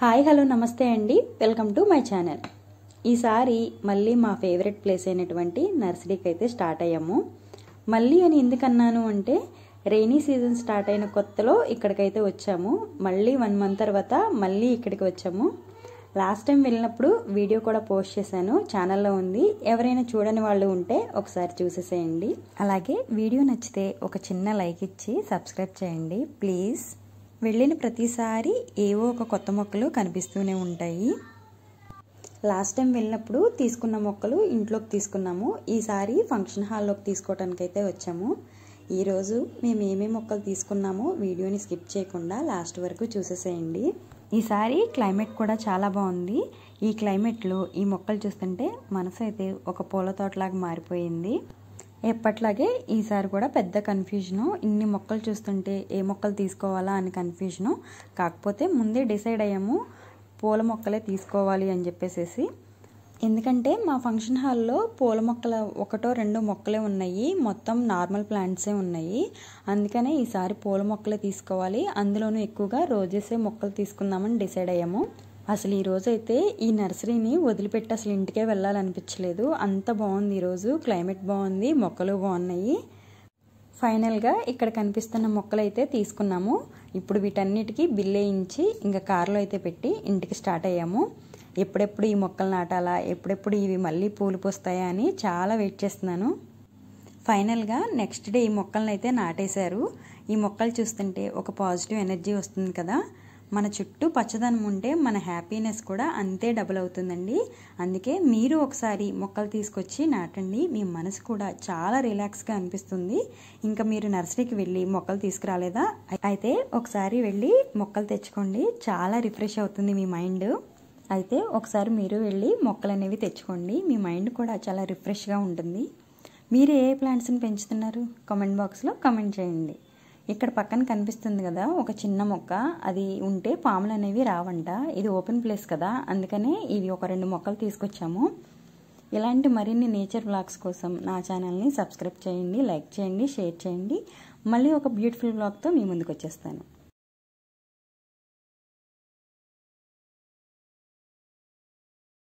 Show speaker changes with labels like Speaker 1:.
Speaker 1: Hi hello నమస్తే అండి, welcome to my channel. ఈసారి మళ్ళీ మా ఫేవరెట్ ప్లేస్ అయినటువంటి నర్సరీకి అయితే స్టార్ట్ అయ్యాము. మళ్ళీ అని ఎందుకన్నాను అంటే రెయినీ సీజన్ స్టార్ట్ అయిన కొత్తలో ఇక్కడికైతే వచ్చాము. మళ్ళీ 1 మంత్ తర్వాత మళ్ళీ ఇక్కడికి వచ్చాము. లాస్ట్ టైం వెళ్ళినప్పుడు వీడియో కూడా పోస్ట్ చేశాను, ఛానల్లో ఉంది. ఎవరైనా చూడని వాళ్ళు ఉంటే ఒకసారి చూసేసేయండి. అలాగే వీడియో నచ్చితే ఒక చిన్న లైక్ ఇచ్చి సబ్స్క్రైబ్ చేయండి ప్లీజ్. వెళ్ళిన ప్రతిసారి ఏవో ఒక కొత్త మొక్కలు కనిపిస్తూనే ఉంటాయి. లాస్ట్ టైం వెళ్ళినప్పుడు తీసుకున్న మొక్కలు ఇంట్లోకి తీసుకున్నాము. ఈసారి ఫంక్షన్ హాల్లోకి తీసుకోవడానికి అయితే వచ్చాము. ఈరోజు మేము ఏమేమి మొక్కలు తీసుకున్నామో వీడియోని స్కిప్ చేయకుండా లాస్ట్ వరకు చూసేసేయండి. ఈసారి క్లైమేట్ కూడా చాలా బాగుంది. ఈ క్లైమేట్లో ఈ మొక్కలు చూస్తుంటే మనసు అయితే ఒక పూల తోటలాగా మారిపోయింది. ఎప్పట్లాగే ఈసారి కూడా పెద్ద కన్ఫ్యూజను. ఇన్ని మొక్కలు చూస్తుంటే ఏ మొక్కలు తీసుకోవాలా అని కన్ఫ్యూజను. కాకపోతే ముందే డిసైడ్ అయ్యాము పూల మొక్కలే తీసుకోవాలి అని చెప్పేసి. ఎందుకంటే మా ఫంక్షన్ హాల్లో పూల మొక్కలు 1-2 మొక్కలే ఉన్నాయి, మొత్తం నార్మల్ ప్లాంట్సే ఉన్నాయి. అందుకనే ఈసారి పూల మొక్కలే తీసుకోవాలి, అందులోనూ ఎక్కువగా రోజెసే మొక్కలు తీసుకుందామని డిసైడ్ అయ్యాము. అసలు ఈరోజు అయితే ఈ నర్సరీని వదిలిపెట్టి అసలు ఇంటికే వెళ్ళాలనిపించలేదు, అంత బాగుంది. ఈరోజు క్లైమేట్ బాగుంది, మొక్కలు బాగున్నాయి. ఫైనల్గా ఇక్కడ కనిపిస్తున్న మొక్కలు అయితే తీసుకున్నాము. ఇప్పుడు వీటన్నిటికీ బిల్ వేయించి ఇంకా కారులో అయితే పెట్టి ఇంటికి స్టార్ట్ అయ్యాము. ఎప్పుడెప్పుడు ఈ మొక్కలు నాటాలా, ఎప్పుడెప్పుడు ఇవి మళ్ళీ పూలు పోస్తాయా అని చాలా వెయిట్ చేస్తున్నాను. ఫైనల్గా నెక్స్ట్ డే ఈ మొక్కలను అయితే నాటేశారు. ఈ మొక్కలు చూస్తుంటే ఒక పాజిటివ్ ఎనర్జీ వస్తుంది కదా. మన చుట్టూ పచ్చదనం ఉంటే మన హ్యాపీనెస్ కూడా అంతే డబుల్ అవుతుందండి. అందుకే మీరు ఒకసారి మొక్కలు తీసుకొచ్చి నాటండి, మీ మనసు కూడా చాలా రిలాక్స్గా అనిపిస్తుంది. ఇంకా మీరు నర్సరీకి వెళ్ళి మొక్కలు తీసుకురాలేదా? అయితే ఒకసారి వెళ్ళి మొక్కలు తెచ్చుకోండి, చాలా రిఫ్రెష్ అవుతుంది మీ మైండ్. అయితే ఒకసారి మీరు వెళ్ళి మొక్కలు అనేవి తెచ్చుకోండి, మీ మైండ్ కూడా చాలా రిఫ్రెష్గా ఉంటుంది. మీరు ఏ ప్లాంట్స్ని పెంచుతున్నారు కామెంట్ బాక్స్లో కామెంట్ చేయండి. ఇక్కడ పక్కన కనిపిస్తుంది కదా ఒక చిన్న మొక్క, అది ఉంటే పాములు అనేవి రావంట. ఇది ఓపెన్ ప్లేస్ కదా, అందుకనే ఇవి ఒక 2 మొక్కలు తీసుకొచ్చాము. ఇలాంటి మరిన్ని నేచర్ వ్లాగ్స్ కోసం నా ఛానల్ని సబ్స్క్రైబ్ చేయండి, లైక్ చేయండి, షేర్ చేయండి. మళ్ళీ ఒక బ్యూటిఫుల్ వ్లాగ్తో మీ ముందుకు వచ్చేస్తాను.